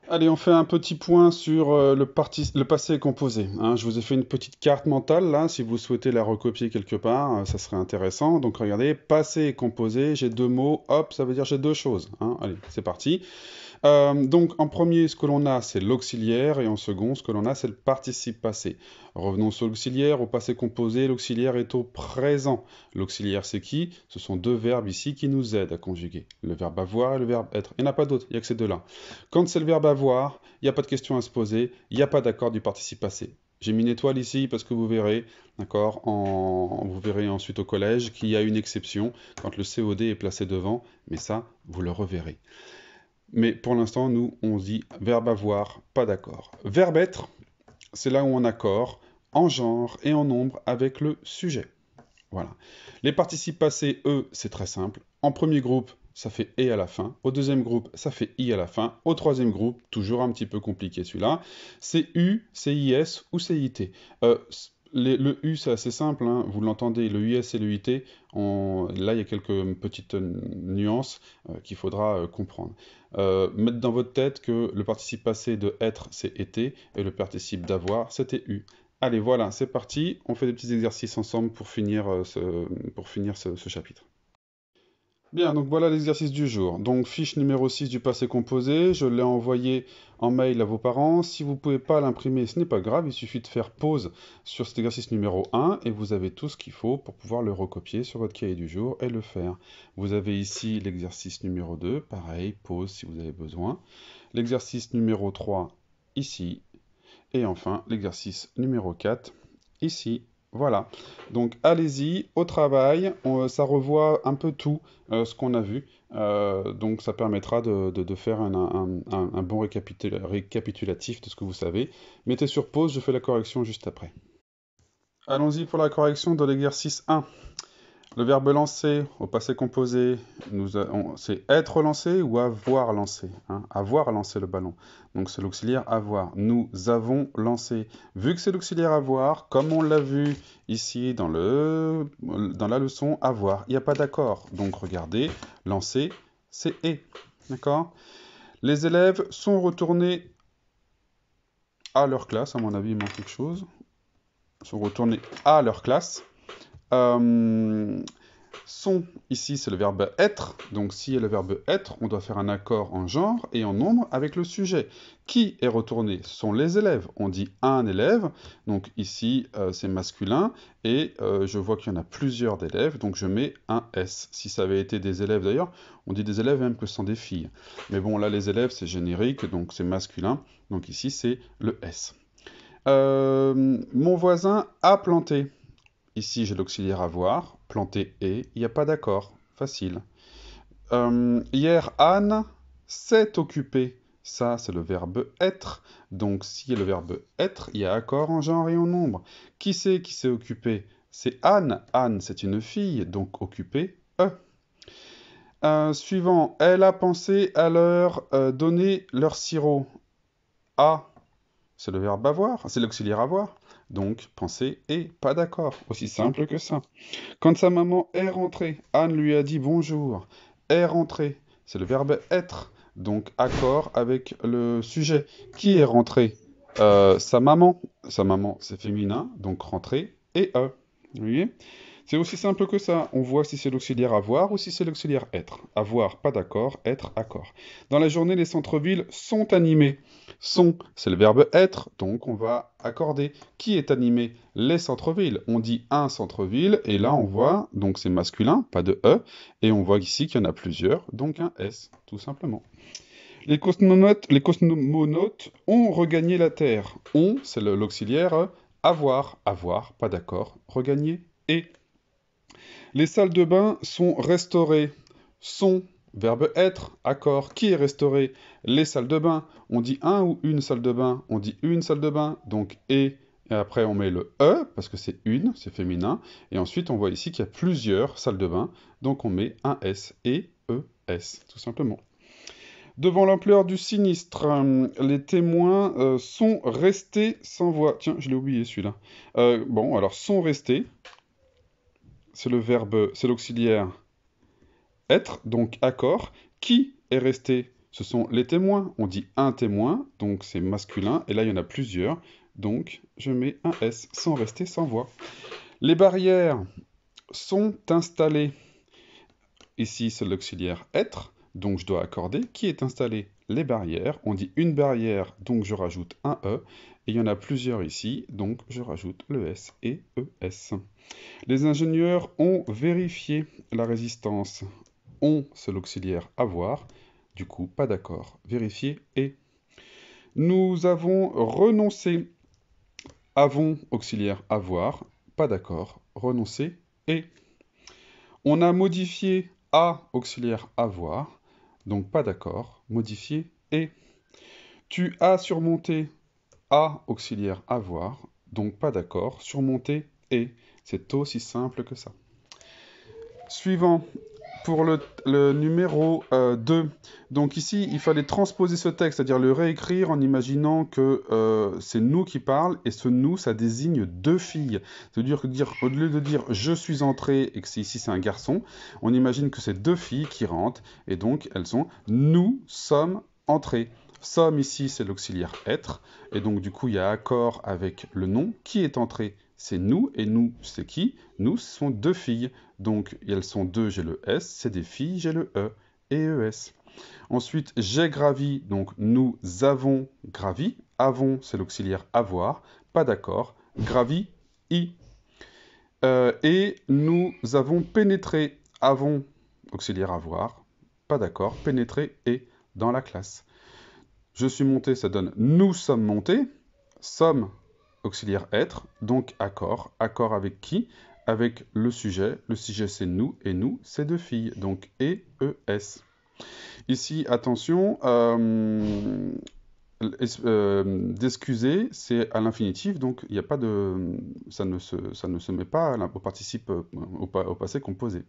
Allez, on fait un petit point sur le passé composé, hein. Je vous ai fait une petite carte mentale là, si vous souhaitez la recopier quelque part, ça serait intéressant. Donc regardez, passé composé, j'ai deux mots, hop, ça veut dire j'ai deux choses, hein. Allez, c'est parti. Donc en premier, ce que l'on a, c'est l'auxiliaire, et en second, ce que l'on a, c'est le participe passé. Revenons sur l'auxiliaire, au passé composé, l'auxiliaire est au présent. L'auxiliaire, c'est qui? Ce sont deux verbes ici qui nous aident à conjuguer. Le verbe avoir et le verbe être. Il n'y en a pas d'autre, il n'y a que ces deux-là. Quand c'est le verbe avoir, il n'y a pas de question à se poser, il n'y a pas d'accord du participe passé. J'ai mis une étoile ici parce que vous verrez, d'accord, vous verrez ensuite au collège qu'il y a une exception quand le COD est placé devant, mais ça, vous le reverrez. Mais pour l'instant, nous, on dit verbe avoir, pas d'accord. Verbe être, c'est là où on accorde en genre et en nombre avec le sujet. Voilà. Les participes passés, eux, c'est très simple. En premier groupe, ça fait et à la fin. Au deuxième groupe, ça fait i à la fin. Au troisième groupe, toujours un petit peu compliqué celui-là, c'est u, c'est is ou c'est it. Le u, c'est assez simple, hein. Vous l'entendez, le us et le it, là, il y a quelques petites nuances qu'il faudra comprendre. Mettre dans votre tête que le participe passé de être, c'est été, et le participe d'avoir, c'était eu. Allez, voilà, c'est parti. On fait des petits exercices ensemble pour finir, ce chapitre. Bien, donc voilà l'exercice du jour. Donc, fiche numéro 6 du passé composé, je l'ai envoyé en mail à vos parents. Si vous ne pouvez pas l'imprimer, ce n'est pas grave, il suffit de faire pause sur cet exercice numéro 1 et vous avez tout ce qu'il faut pour pouvoir le recopier sur votre cahier du jour et le faire. Vous avez ici l'exercice numéro 2, pareil, pause si vous avez besoin. L'exercice numéro 3, ici. Et enfin, l'exercice numéro 4, ici. Voilà. Donc, allez-y, au travail. Ça revoit un peu tout ce qu'on a vu. Donc, ça permettra de faire un bon récapitulatif de ce que vous savez. Mettez sur pause, je fais la correction juste après. Allons-y pour la correction de l'exercice 1. Le verbe lancer au passé composé, c'est être lancé ou avoir lancé, hein. Avoir lancé le ballon. Donc c'est l'auxiliaire avoir. Nous avons lancé. Vu que c'est l'auxiliaire avoir, comme on l'a vu ici dans la leçon avoir, il n'y a pas d'accord. Donc regardez, lancer, c'est et. D'accord? Les élèves sont retournés à leur classe. À mon avis, il manque quelque chose. Ils sont retournés à leur classe. Euh, Sont, ici, c'est le verbe être. Donc, si il y a le verbe être, on doit faire un accord en genre et en nombre avec le sujet. Qui est retourné? Ce sont les élèves. On dit un élève. Donc, ici, c'est masculin. Et je vois qu'il y en a plusieurs d'élèves. Donc, je mets un S. Si ça avait été des élèves, d'ailleurs, on dit des élèves même que ce sont des filles. Mais bon, là, les élèves, c'est générique. Donc, c'est masculin. Donc, ici, c'est le S. Mon voisin a planté. Ici, j'ai l'auxiliaire avoir, planter et, il n'y a pas d'accord, facile. Hier, Anne s'est occupée. Ça, c'est le verbe être. Donc, s'il y a le verbe être, il y a accord en genre et en nombre. Qui c'est qui s'est occupé? C'est Anne. Anne, c'est une fille, donc occupée, e. Suivant, elle a pensé à leur donner leur sirop. A, c'est le verbe avoir, c'est l'auxiliaire avoir. Donc, penser et pas d'accord. Aussi simple que ça. Quand sa maman est rentrée, Anne lui a dit bonjour. Est rentrée, c'est le verbe être. Donc, accord avec le sujet. Qui est rentré? Sa maman. Sa maman, c'est féminin, donc rentrée et e. Vous voyez? C'est aussi simple que ça. On voit si c'est l'auxiliaire avoir ou si c'est l'auxiliaire être. Avoir, pas d'accord. Être, accord. Dans la journée, les centres-villes sont animés. Sont, c'est le verbe être, donc on va accorder. Qui est animé? Les centres-villes. On dit un centre-ville, et là on voit, donc c'est masculin, pas de E, et on voit ici qu'il y en a plusieurs, donc un S, tout simplement. Les cosmonautes ont regagné la Terre. On, c'est l'auxiliaire, avoir, avoir, pas d'accord, regagner, et. Les salles de bain sont restaurées. Sont, verbe être, accord. Qui est restauré? Les salles de bain. On dit un ou une salle de bain? On dit une salle de bain, donc et après on met le E, parce que c'est une, c'est féminin. Et ensuite on voit ici qu'il y a plusieurs salles de bain, donc on met un S et ES, tout simplement. Devant l'ampleur du sinistre, les témoins sont restés sans voix. Tiens, je l'ai oublié celui-là. Bon, alors sont restés, c'est le verbe, c'est l'auxiliaire être, donc accord. Qui est resté? ce sont les témoins. On dit un témoin, donc c'est masculin, et là il y en a plusieurs, donc je mets un S sans rester sans voix. Les barrières sont installées. Ici, c'est l'auxiliaire être, donc je dois accorder. Qui est installé? Les barrières. On dit une barrière, donc je rajoute un E. Et il y en a plusieurs ici, donc je rajoute le S et ES. Les ingénieurs ont vérifié la résistance. On, c'est l'auxiliaire avoir. Du coup, pas d'accord. Vérifier et. Nous avons renoncé. Avons, auxiliaire avoir. Pas d'accord. Renoncer et. On a modifié a, auxiliaire avoir. Donc pas d'accord. Modifier et. Tu as surmonté a, auxiliaire avoir. Donc pas d'accord. Surmonter et. C'est aussi simple que ça. Suivant, pour le numéro 2. Donc ici, il fallait transposer ce texte, c'est-à-dire le réécrire en imaginant que c'est nous qui parlent, et ce nous, ça désigne deux filles. C'est-à-dire au lieu de dire je suis entré, et que ici c'est un garçon, on imagine que c'est deux filles qui rentrent, et donc elles sont nous sommes entrés. Sommes ici, c'est l'auxiliaire être, et donc du coup il y a accord avec le nom. Qui est entré? C'est nous, et nous, c'est qui? Nous, ce sont deux filles. Donc, elles sont deux, j'ai le S, c'est des filles, j'ai le E et ES. Ensuite, j'ai gravi, donc nous avons gravi. Avons, c'est l'auxiliaire avoir, pas d'accord. Gravi, I. Et nous avons pénétré. Avons, auxiliaire avoir, pas d'accord. Pénétré et dans la classe. Je suis monté, ça donne nous sommes montés. Sommes, auxiliaire être, donc accord. Accord avec qui? Avec le sujet c'est nous, et nous c'est deux filles, donc et, ES. Ici, attention, d'excuser, c'est à l'infinitif, donc il n'y a pas de, ça ne se met pas au participe, au passé composé.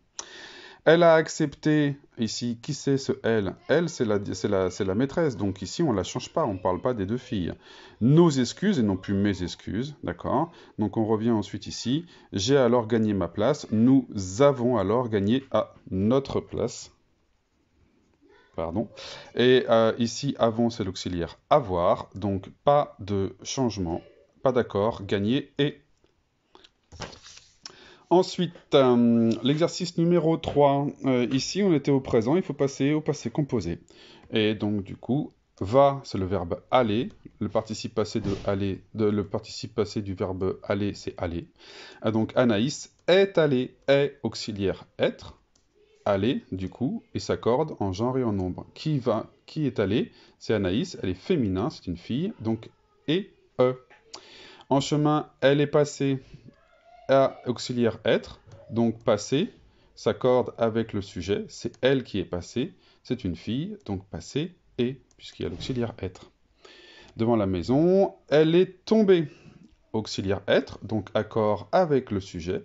Elle a accepté, ici, qui c'est ce elle? Elle, c'est la maîtresse, donc ici, on ne la change pas, on ne parle pas des deux filles. Nos excuses, et non plus mes excuses, d'accord? Donc on revient ensuite ici. J'ai alors gagné ma place, nous avons alors gagné à notre place. Pardon. Et ici, avons, c'est l'auxiliaire avoir, donc pas de changement, pas d'accord, gagner et... Ensuite, l'exercice numéro 3. Ici, on était au présent, il faut passer au passé composé. Et donc, du coup, va, c'est le verbe aller. Le participe passé le participe passé du verbe aller, c'est aller. Ah, donc, Anaïs est allée, est auxiliaire être. Aller, du coup, et s'accorde en genre et en nombre. Qui est allée? C'est Anaïs, elle est féminin, c'est une fille, donc et En chemin, elle est passée. A, auxiliaire être, donc passé, s'accorde avec le sujet, c'est elle qui est passée, c'est une fille, donc passé et, puisqu'il y a l'auxiliaire être. Devant la maison, elle est tombée, auxiliaire être, donc accord avec le sujet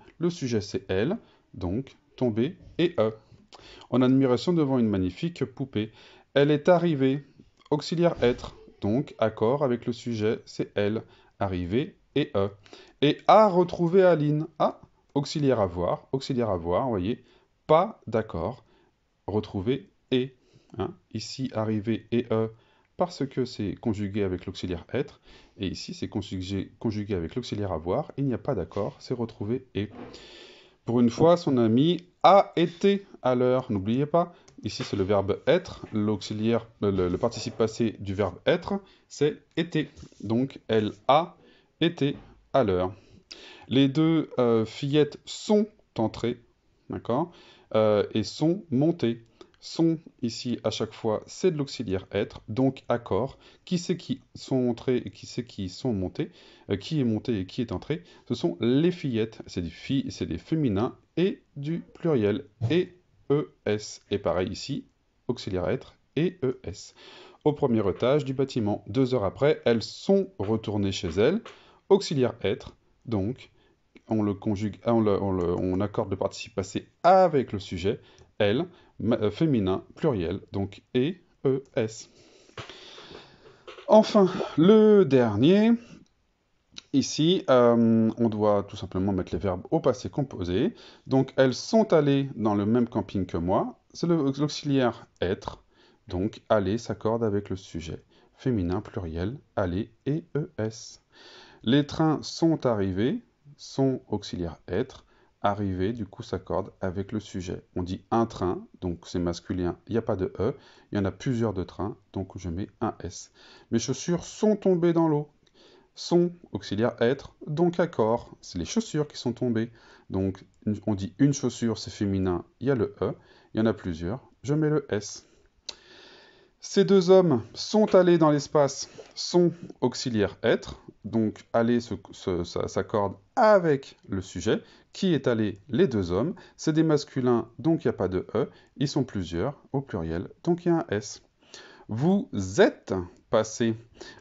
c'est elle, donc tombée et En admiration devant une magnifique poupée, elle est arrivée, auxiliaire être, donc accord avec le sujet c'est elle, arrivée et Et a retrouvé Aline. A, auxiliaire avoir, vous voyez, pas d'accord. Retrouver et. Hein. Ici, arriver et parce que c'est conjugué avec l'auxiliaire être. Et ici, c'est conjugué avec l'auxiliaire avoir. Il n'y a pas d'accord, c'est retrouver et. Pour une fois, son ami a été à l'heure. N'oubliez pas, ici c'est le verbe être. L'auxiliaire, le participe passé du verbe être, c'est été. Donc, elle a été à l'heure. Les deux fillettes sont entrées, d'accord, et sont montées. Sont, ici, à chaque fois, c'est de l'auxiliaire être, donc accord. Qui c'est qui sont entrées et qui c'est qui sont montées? Qui est monté et qui est entré? Ce sont les fillettes. C'est des filles, c'est des féminins et du pluriel. Et ES. Et pareil ici, auxiliaire être et ES. Au premier étage du bâtiment. 2 heures après, elles sont retournées chez elles. Auxiliaire être, donc on le conjugue, on accorde le participe passé avec le sujet, elle, féminin, pluriel, donc et, es. Enfin, le dernier, ici, on doit tout simplement mettre les verbes au passé composé. Donc, elles sont allées dans le même camping que moi. C'est l'auxiliaire être. Donc, aller s'accorde avec le sujet. Féminin pluriel, aller et ES. Les trains sont arrivés, sont auxiliaire être. Arrivé, du coup, s'accorde avec le sujet. On dit un train, donc c'est masculin, il n'y a pas de E. Il y en a plusieurs de trains, donc je mets un S. Mes chaussures sont tombées dans l'eau. Sont, auxiliaire être, donc accord. C'est les chaussures qui sont tombées. Donc on dit une chaussure, c'est féminin, il y a le E. Il y en a plusieurs, je mets le S. Ces deux hommes sont allés dans l'espace, sont auxiliaire être, donc aller s'accorde avec le sujet. Qui est allé? Les deux hommes. C'est des masculins, donc il n'y a pas de E. Ils sont plusieurs, au pluriel, donc il y a un S. Vous êtes passé.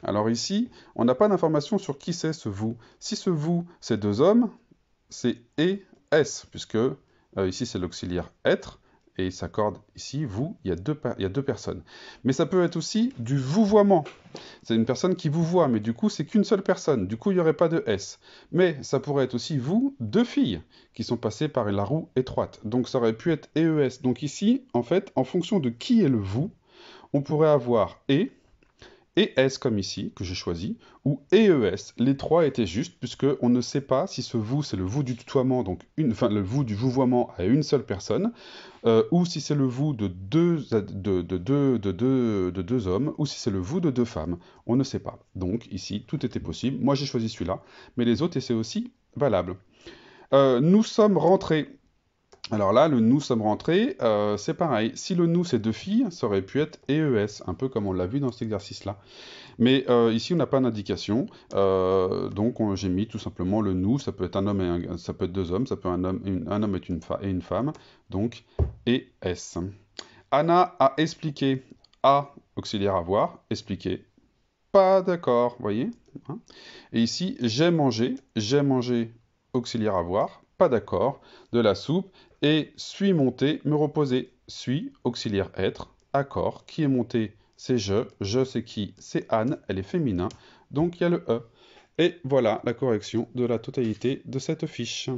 Alors ici, on n'a pas d'information sur qui c'est ce vous. Si ce vous, c'est deux hommes, c'est et S, puisque ici c'est l'auxiliaire être. Et il s'accorde ici, vous, il y a deux personnes. Mais ça peut être aussi du vouvoiement. C'est une personne qui vous voit, mais du coup, c'est qu'une seule personne. Du coup, il n'y aurait pas de S. Mais ça pourrait être aussi vous, deux filles, qui sont passées par la roue étroite. Donc ça aurait pu être EES. Donc ici, en fait, en fonction de qui est le vous, on pourrait avoir et S comme ici, que j'ai choisi, ou EES. Les trois étaient justes, puisqu'on ne sait pas si ce vous, c'est le vous du tutoiement, donc le vous du vouvoiement à une seule personne, ou si c'est le vous de deux hommes, ou si c'est le vous de deux femmes. On ne sait pas. Donc ici, tout était possible. Moi, j'ai choisi celui-là, mais les autres étaient aussi valables. Nous sommes rentrés. Alors là, le nous sommes rentrés, c'est pareil. Si le nous c'est deux filles, ça aurait pu être EES, un peu comme on l'a vu dans cet exercice-là. Mais ici, on n'a pas d'indication, donc j'ai mis tout simplement le nous. Ça peut être un homme et ça peut être deux hommes, ça peut être un homme et une femme, donc ES. Anna a expliqué. A, auxiliaire avoir, expliqué. Pas d'accord, voyez, hein. Et ici, j'ai mangé, auxiliaire avoir, pas d'accord, de la soupe, et suis monté, me reposer, suis, auxiliaire être, accord, qui est monté, c'est je c'est qui, c'est Anne, elle est féminin, donc il y a le E. Et voilà la correction de la totalité de cette fiche.